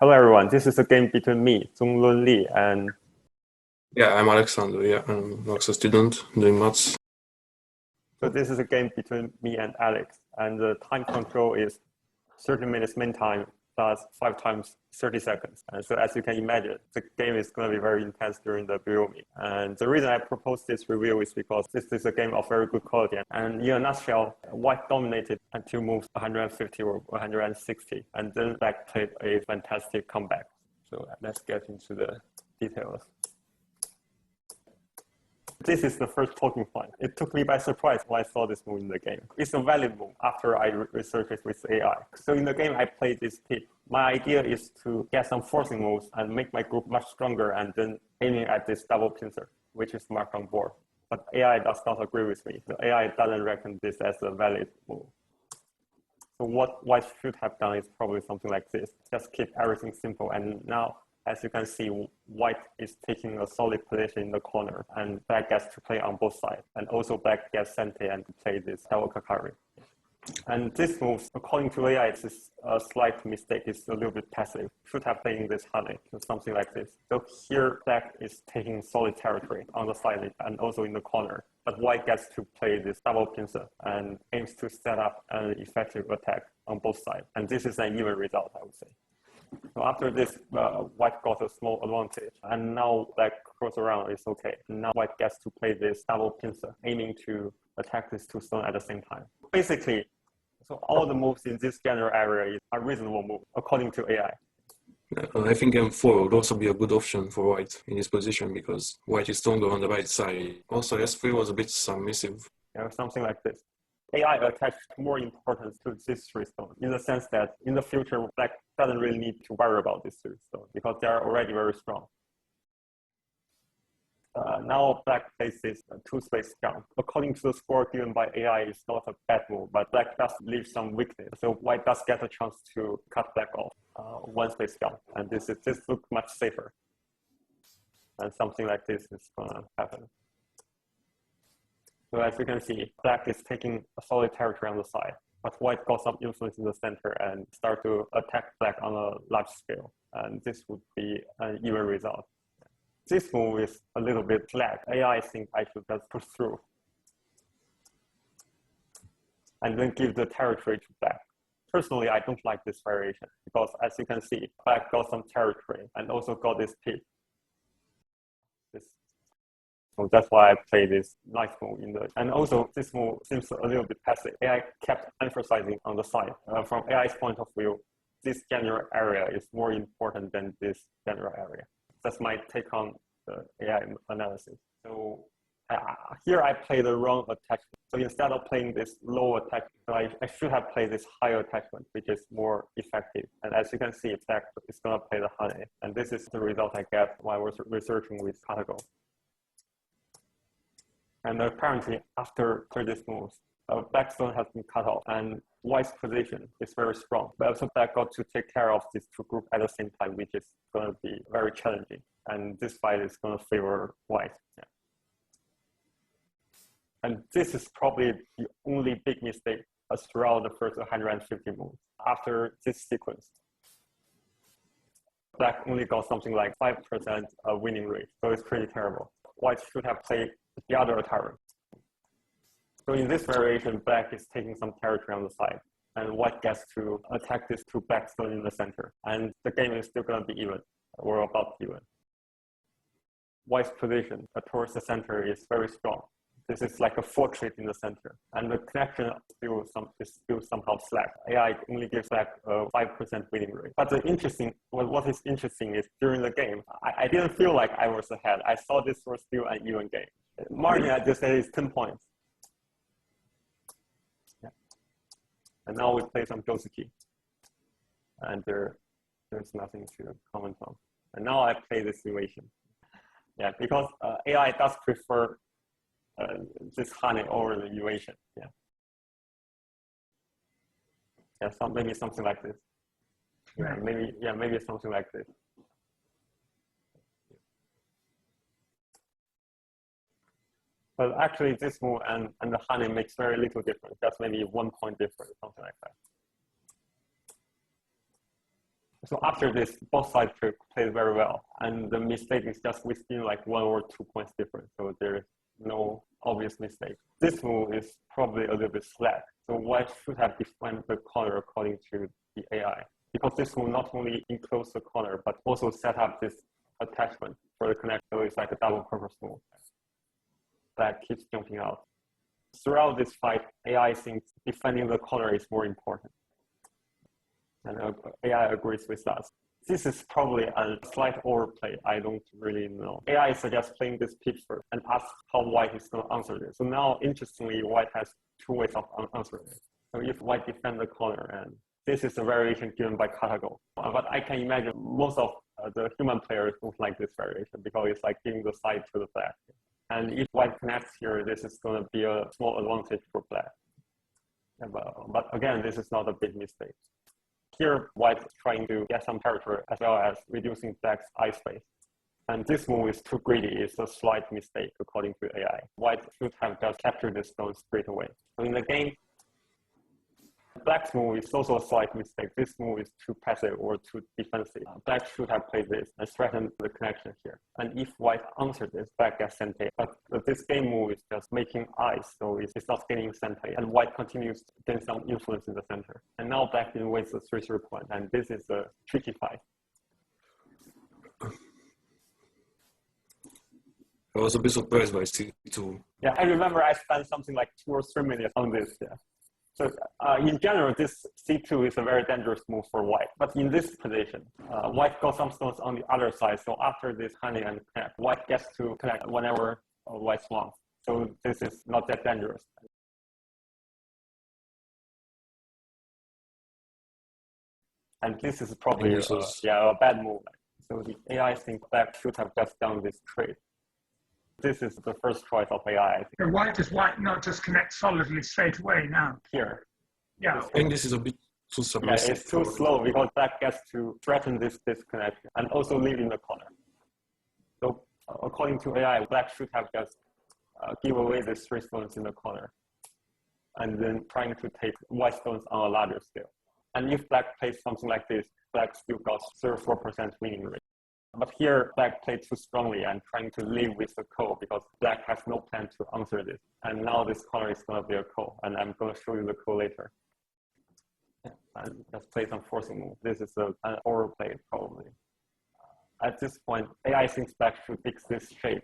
Hello everyone, this is a game between me, Zongun and... Yeah, I'm Alexandru, yeah, I'm also a student doing maths. So this is a game between me and Alex, and the time control is 30 minutes main time plus 5 times 30 seconds. And so as you can imagine, the game is going to be very intense during the review meet. And the reason I proposed this review is because this is a game of very good quality. And in a nutshell, white dominated until moves 150 or 160, and then black played a fantastic comeback. So let's get into the details. This is the first talking point. It took me by surprise when I saw this move in the game. It's a valid move after I researched it with AI. So in the game, I played this tip. My idea is to get some forcing moves and make my group much stronger and then aiming at this double pincer, which is marked on board. But AI does not agree with me. The AI doesn't reckon this as a valid move. So what white should have done is probably something like this. Just keep everything simple. And now, as you can see, white is taking a solid position in the corner, and black gets to play on both sides. And also black gets sente and to play this double kakari. And this move, according to AI, it's a slight mistake. It's a little bit passive. Should have playing this honey, something like this. So here, black is taking solid territory on the side and also in the corner. But white gets to play this double pincer and aims to set up an effective attack on both sides. And this is an even result, I would say. So after this, white got a small advantage, and now black cross around is okay. Now white gets to play this double pincer, aiming to attack these two stones at the same time. Basically, so all the moves in this general area are reasonable moves, according to AI. I think M4 would also be a good option for white in this position because white is stronger on the right side. Also, S3 was a bit submissive. Yeah, something like this. AI attached more importance to these three stones in the sense that in the future, black doesn't really need to worry about these three stones because they are already very strong. Now black plays this two-space jump. According to the score given by AI, it's not a bad move, but black does leave some weakness. So white does get a chance to cut black off one-space jump, and this looks much safer. And something like this is gonna happen. So as you can see, black is taking a solid territory on the side, but white got some influence in the center and start to attack black on a large scale. And this would be an even result. This move is a little bit flat. AI thinks I should just push through and then give the territory to black. Personally, I don't like this variation because as you can see, black got some territory and also got this pip. So that's why I play this nice move in the, and also this move seems a little bit passive. AI kept emphasizing on the side. From AI's point of view, this general area is more important than this general area. That's my take on the AI analysis. So here I play the wrong attachment. So instead of playing this low attachment, so I should have played this higher attachment, which is more effective. And as you can see, black is going to play the honey. And this is the result I get when I was researching with Katago. And apparently, after this moves, black stone has been cut off, and white's position is very strong. But also, black got to take care of these two groups at the same time, which is going to be very challenging. And this fight is going to favor white. Yeah. And this is probably the only big mistake throughout the first 150 moves. After this sequence, black only got something like 5% winning rate, so it's pretty terrible. White should have played the other attire. So in this variation, black is taking some territory on the side, and white gets to attack this two black stone in the center. And the game is still going to be even, or about even. White's position towards the center is very strong. This is like a fortress in the center, and the connection is still somehow slack. AI only gives black a 5% winning rate. But what is interesting is during the game, I didn't feel like I was ahead. I saw this was still an even game. Margin, I just said, is 10 points. Yeah. And now we play some Josuke. And there's nothing to comment on. And now I play this simulation. Yeah, because AI does prefer this honey over the evasion. Yeah. Yeah, maybe something like this. Yeah, maybe something like this. But actually, this move and the honey makes very little difference. That's maybe 1 point difference, something like that. So after this, both sides played very well, and the mistake is just within like 1 or 2 points difference. So there is no obvious mistake. This move is probably a little bit slack. So white should have defined the corner according to the AI, because this will not only enclose the corner, but also set up this attachment for the connection. So it's like a double purpose move that keeps jumping out. Throughout this fight, AI thinks defending the corner is more important. And AI agrees with us. This is probably a slight overplay. I don't really know. AI suggests playing this pitch first and ask how white is going to answer this. So now, interestingly, white has 2 ways of answering it. So if white defends the corner, and this is a variation given by Katago. But I can imagine most of the human players don't like this variation because it's like giving the side to the black. And if white connects here, this is going to be a small advantage for black. But again, this is not a big mistake. Here, white is trying to get some territory as well as reducing black's eye space. And this move is too greedy. It's a slight mistake according to AI. White should have just captured this stone straight away. So in the game, black's move is also a slight mistake. This move is too passive or too defensive. Black should have played this and threatened the connection here. And if white answered this, black gets sente. But this game move is just making eyes, so it's not getting sente. And white continues to gain some influence in the center. And now black invades the 3-3 point, and this is a tricky fight. I was a bit surprised by C2. Yeah, I remember I spent something like 2 or 3 minutes on this. Yeah. So in general, this C2 is a very dangerous move for white. But in this position, white got some stones on the other side. So after this honey and connect, white gets to connect whenever white wants. So this is not that dangerous. And this is probably a bad move. So the AI thinks black should have just done this trade. This is the first choice of AI, I think. So why does white not just connect solidly straight away now? Here. Yeah. I think this is a bit too submissive. Yeah, it's too slow because black gets to threaten this disconnection and also leave in the corner. So according to AI, black should have just give away these 3 stones in the corner and then trying to take white stones on a larger scale. And if black plays something like this, black still got 34% winning rate. But here, black played too strongly and trying to live with the call because black has no plan to answer this. And now this corner is going to be a call, and I'm going to show you the call later. Yeah, and just play some forcing move. This is an overplay, probably. At this point, AI thinks black should fix this shape.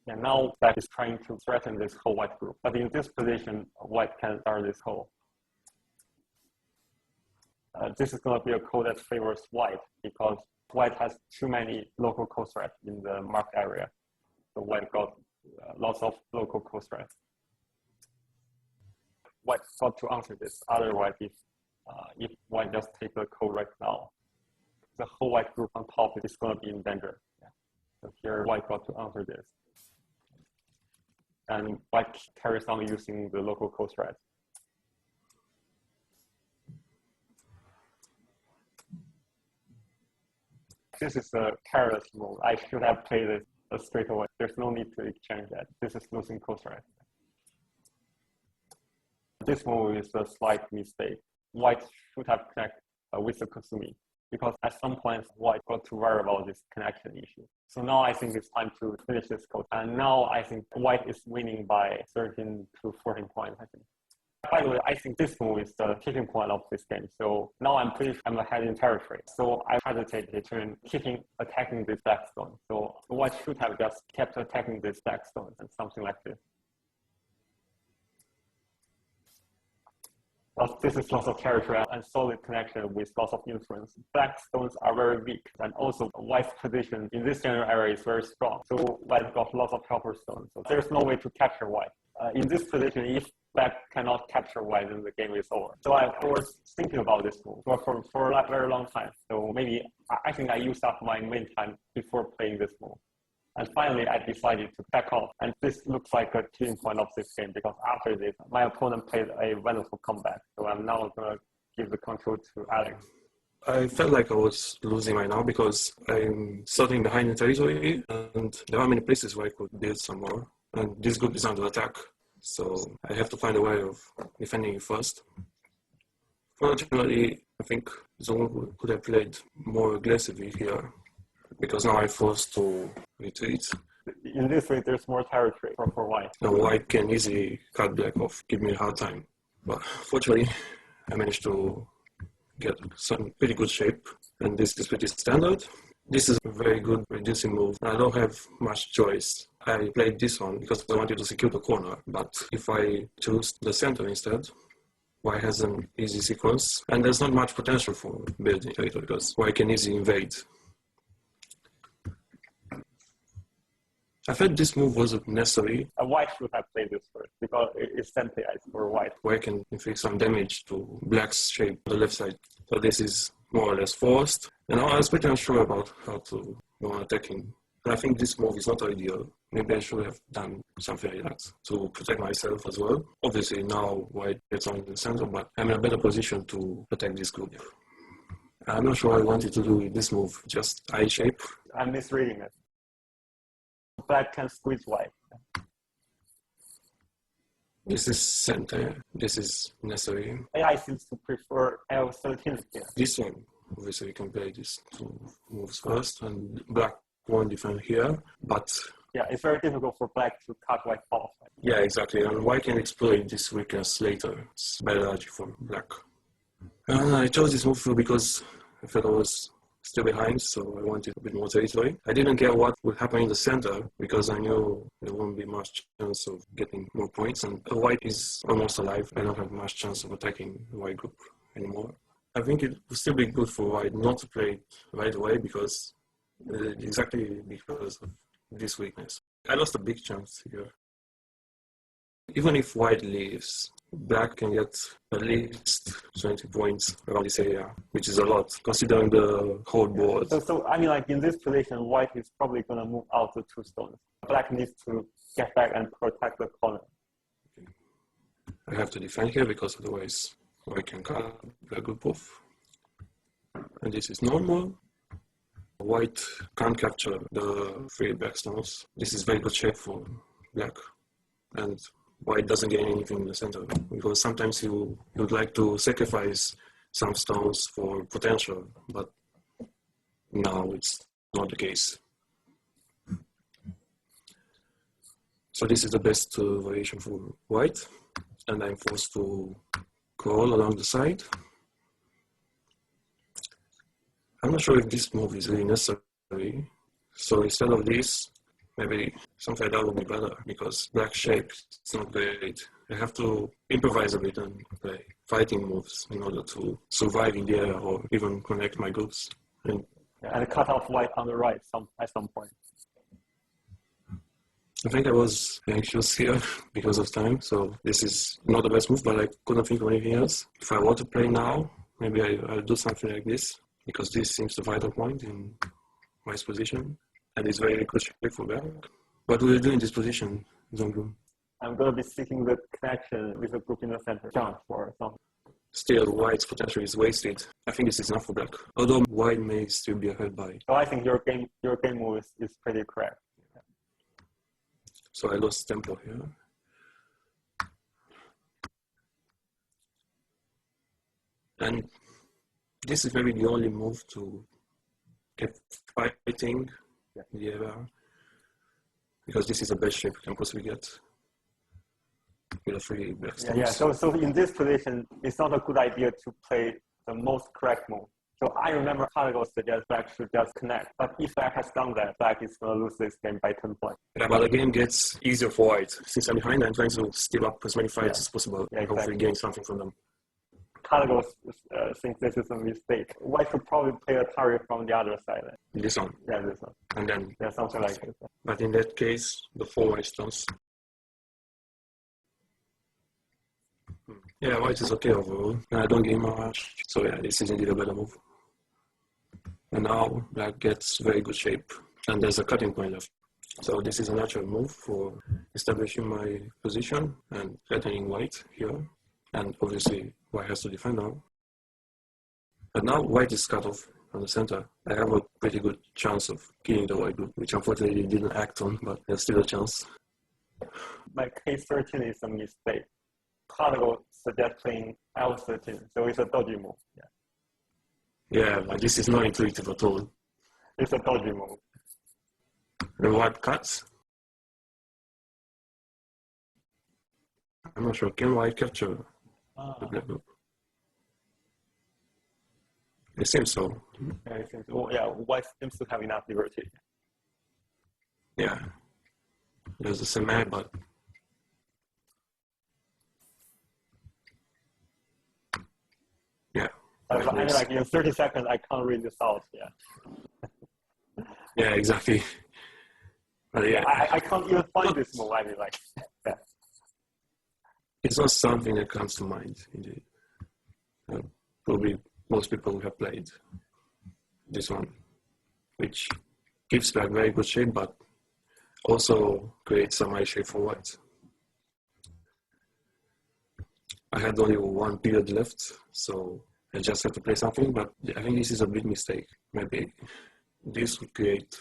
And now black is trying to threaten this whole white group. But in this position, white can start this call. This is going to be a call that favors white because white has too many local call threats in the marked area. So white got lots of local call threats. White got to answer this. Otherwise, if white just take the call right now, the whole white group on top is going to be in danger. Yeah. So here, white got to answer this. And white carries on using the local call threat. This is a careless move. I should have played it straight away. There's no need to exchange that. This is losing call threat. This move is a slight mistake. White should have connected with the Kasumi because at some point white got to worry about this connection issue. So now I think it's time to finish this code. And now I think white is winning by 13 to 14 points, I think. By the way, I think this move is the tipping point of this game. So now I'm pretty sure I'm ahead in territory. So I hesitate to keeping attacking this black stone. So white should have just kept attacking this black stone and something like this. But this is lots of territory and solid connection with lots of influence. Black stones are very weak, and also white's position in this general area is very strong. So white got lots of helper stones. So there's no way to capture white. In this position, if black cannot capture white, then the game is over. So I was thinking about this move for a very long time. So maybe I think I used up my main time before playing this move. And finally, I decided to back off. And this looks like a turning point of this game because after this, my opponent played a wonderful comeback. So I'm now going to give the control to Alex. I felt like I was losing right now because I'm starting behind in territory and there are many places where I could build some more. And this group is under attack. So I have to find a way of defending it first. Fortunately, I think Zongun could have played more aggressively here, because now I'm forced to retreat. In this way, there's more territory for white. And white can easily cut black off, give me a hard time. But fortunately, I managed to get some pretty good shape, and this is pretty standard. This is a very good reducing move. I don't have much choice. I played this one because I wanted to secure the corner, but if I choose the center instead, white has an easy sequence, and there's not much potential for building territory because white can easily invade. I felt this move wasn't necessary. White should have played this first because it's centralized for white. White can inflict some damage to black's shape on the left side. So this is more or less forced. And I was pretty unsure about how to go on attacking. And I think this move is not ideal. Maybe I should have done something like that to protect myself as well. Obviously now white gets on in the center, but I'm in a better position to protect this group. I'm not sure what I wanted to do with this move, just eye shape. I'm misreading it. Black can squeeze white. This is center. This is necessary. AI seems to prefer L13 here. This one, obviously, you can play these two moves first, and black won't defend here, but yeah, it's very difficult for black to cut white off. Yeah, exactly, and white can exploit this weakness later. It's better actually for black. And I chose this move through because I felt I was still behind, so I wanted a bit more territory. I didn't care what would happen in the center because I knew there won't be much chance of getting more points, and white is almost alive. I don't have much chance of attacking the white group anymore. I think it would still be good for white not to play it right away because exactly because of this weakness. I lost a big chance here. Even if white leaves, black can get at least 20 points around this area, which is a lot, considering the whole board. So I mean, like in this position, white is probably going to move out the 2 stones. Black needs to get back and protect the corner. Okay. I have to defend here because otherwise white can cut the group off. And this is normal. White can't capture the 3 black stones. This is very good shape for black. And white doesn't gain anything in the center because sometimes you would like to sacrifice some stones for potential, but now it's not the case. So this is the best variation for white, and I'm forced to crawl along the side. I'm not sure if this move is really necessary, so instead of this, maybe something like that would be better because black shape is not great. I have to improvise a bit and play fighting moves in order to survive in the air or even connect my groups. And cut off white on the right at some point. I think I was anxious here because of time, so this is not the best move, but I couldn't think of anything else. If I want to play now, maybe I'll do something like this because this seems the vital point in white's position. And it's very good shape for black. What will you do in this position, Zongun? I'm going to be seeking the connection with the group in the center. Jump or something. Still, white's potential is wasted. I think this is enough for black. Although white may still be ahead by. So I think your game move is pretty correct. So I lost tempo here. And this is maybe the only move to get fighting in the area, because this is the best shape you can possibly get with a 3 black stones. Yeah. So in this position, it's not a good idea to play the most correct move. So I remember Cargo suggests black should just connect. But if black has done that, black is going to lose this game by 10 points. Yeah, but the game gets easier for white. Since I'm behind, I'm trying to steal up as many fights as possible and hopefully gain something from them. Cargo thinks this is a mistake. White should probably play a target from the other side. This one? Yeah, this one. And then? Yeah, something like this. But in that case, the 4 white stones. Yeah, white is okay overall. I don't gain much. So yeah, this is indeed a better move. And now black gets very good shape. And there's a cutting point left. So this is a natural move for establishing my position and threatening white here. And obviously, white has to defend now. But now white is cut off from the center. I have a pretty good chance of killing the white group, which unfortunately didn't act on, but there's still a chance. My K13 is a mistake. Cargo suggests playing L13, so it's a dodgy move. Yeah. Yeah, but this is not intuitive at all. It's a dodgy move. The white cuts. I'm not sure. Can white capture the black group? It seems so. Yeah, it seems, well, yeah, white seems to have enough liberty. Yeah. There's a semi, but yeah. I mean, like in 30 seconds, I can't read this out. Yeah. Yeah, exactly. But yeah, I can't even find this move. I mean, like, yeah. It's not something that comes to mind, indeed. Probably most people have played this one, which gives black very good shape, but also creates some eye shape for white. I had only one period left, so I just had to play something, but I think this is a big mistake. Maybe this would create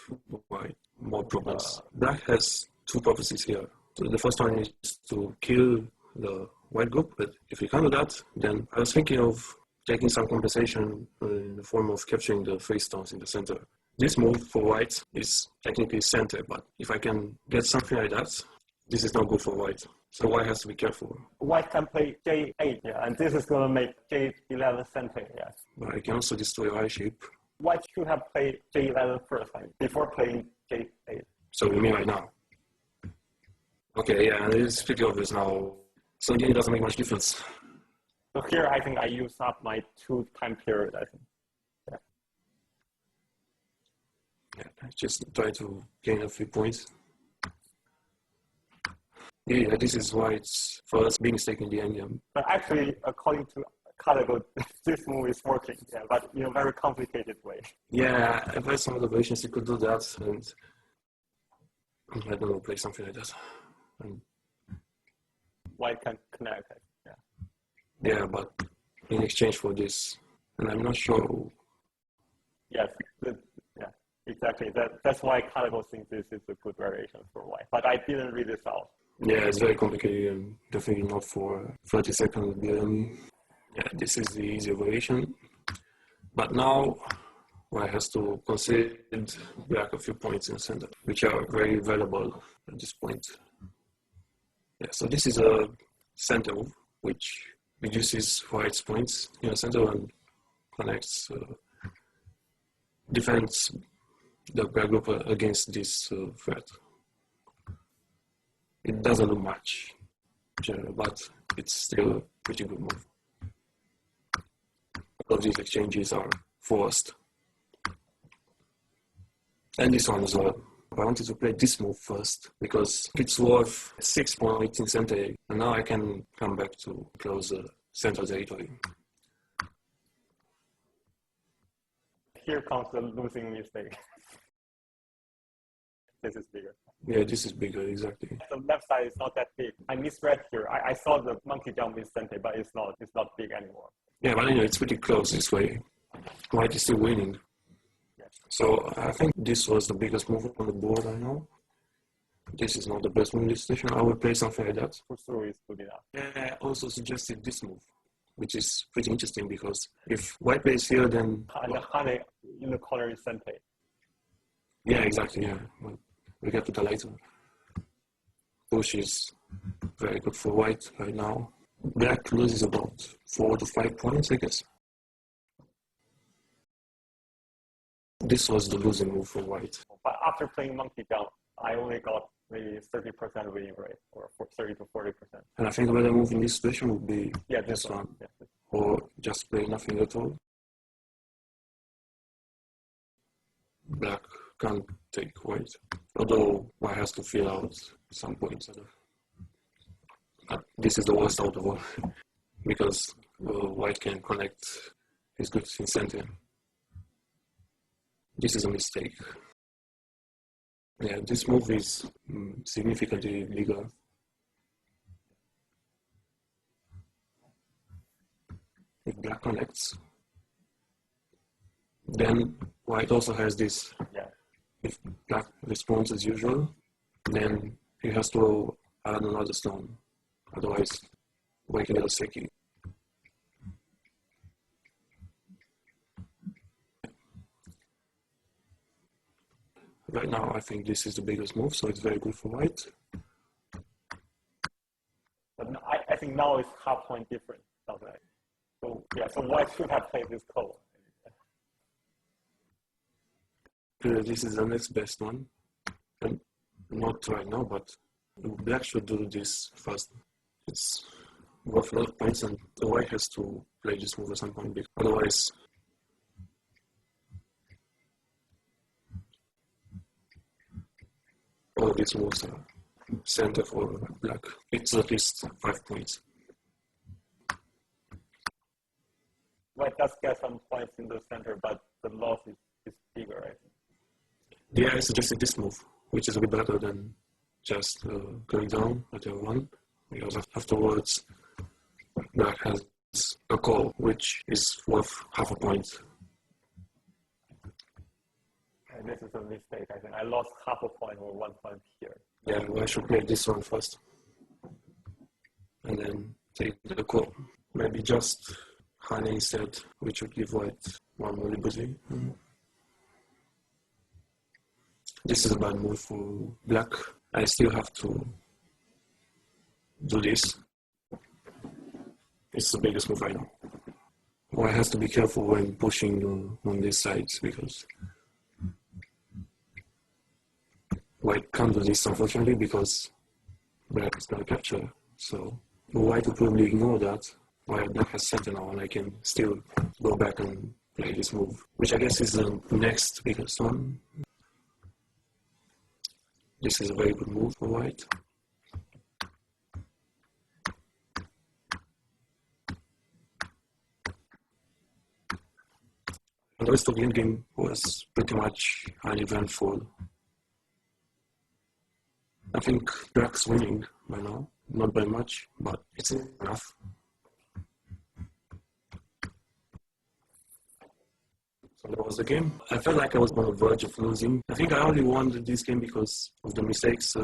white more problems. Black has two prophecies here. So the first one is to kill the white group, but if we can't do that, then I was thinking of taking some compensation in the form of capturing the face stones in the center. This move for white is technically center, but if I can get something like that, this is not good for white. So white has to be careful. White can play J8, yeah, and this is going to make J11 center, yeah. But I can also destroy eye shape. White should have played J11 first, like, before playing J8. So you mean right now? Okay, yeah, it's pretty obvious now. So again, it doesn't make much difference. So here, I think I use up my 2 time period, I think. Yeah. Yeah, I just try to gain a few points. Yeah, this is why it's first big mistake in the end game. But actually, according to Calico, this move is working, yeah, but in a very complicated way. Yeah, I've had some observations you could do that, and I don't know, play something like that. And White can connect, yeah. yeah, but in exchange for this, and I'm not sure. Yes, yeah, exactly. That's why Calico thinks this is a good variation for white. But I didn't read this out. Yeah, it's very complicated and definitely not for 30 seconds. Yeah, this is the easier variation. But now white has to concede black a few points in the center, which are very valuable at this point. Yeah, so this is a center move, which reduces white's points in the center and connects, defends the black group against this threat. It doesn't do much, but it's still a pretty good move. All of these exchanges are forced. And this one as well. I wanted to play this move first because it's worth 6 points in center, and now I can come back to close the center territory. Here comes the losing mistake. This is bigger. Yeah, this is bigger, exactly. The left side is not that big. I misread here. I saw the monkey jump in center, but it's not big anymore. Yeah, but anyway, it's pretty close this way. White is still winning. Yes. So I think this was the biggest move on the board right now. This is not the best move in this station. I would play something like that. Kusuru is good enough. Yeah, I also suggested this move, which is pretty interesting because if white plays here, then... And the Hane in the corner is center. Yeah, exactly, yeah. We get to the later. Push is very good for white right now. Black loses about 4 to 5 points, I guess. This was the losing move for white. But after playing monkey jump, I only got maybe 30% winning rate, or 30 to 40%. And I think the better move in this situation would be this one. Yeah. Or just play nothing at all. Black can't take white, although white has to fill out some points. This is the worst out of all, because white can connect his goods in center. This is a mistake. Yeah, this move is significantly bigger. If black connects, then white also has this. Yeah. If black responds as usual, then he has to add another stone. Otherwise, white can get a seki. right now I think this is the biggest move, so it's very good for white. But I think now it's half point different, something like. So yeah, so white should have played this call. This is the next best one, and not right now, but black should do this first. It's worth a lot of points, and the white has to play this move at some point, because otherwise all of these moves are center for black. It's at least 5 points. White does get some points in the center, but the loss is bigger, I think. Yeah, I suggested this move, which is a bit better than just going down at L1, because afterwards black has a call, which is worth half a point. And this is a mistake, I think. I lost half a point or 1 point here. Yeah, well, I should play this one first, and then take the call. Maybe just honey instead, which would give white one more liberty. This is a bad move for black. I still have to do this. It's the biggest move right now. White has to be careful when pushing on these sides, because white can't do this, unfortunately, because black is going to capture. So white will probably ignore that, while black has center now, and I can still go back and play this move, which I guess is the next biggest one. This is a very good move for white. And the rest of the endgame was pretty much uneventful. I think black's winning by now, not by much, but it's enough. So that was the game. I felt like I was on the verge of losing. I think I only won this game because of the mistakes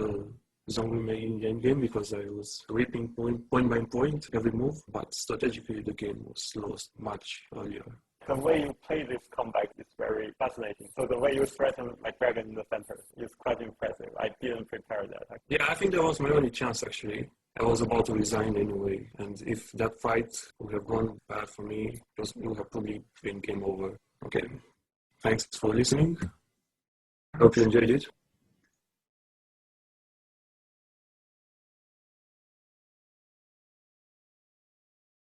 Zongun made in the endgame, because I was reaping point by point every move, but strategically the game was lost much earlier. The way you play this comeback is very fascinating. So the way you threaten my dragon in the center is quite impressive. I didn't prepare that. Yeah, I think that was my only chance, actually. I was about to resign anyway, and if that fight would have gone bad for me, it would have probably been game over. Okay, thanks for listening. Hope you enjoyed it.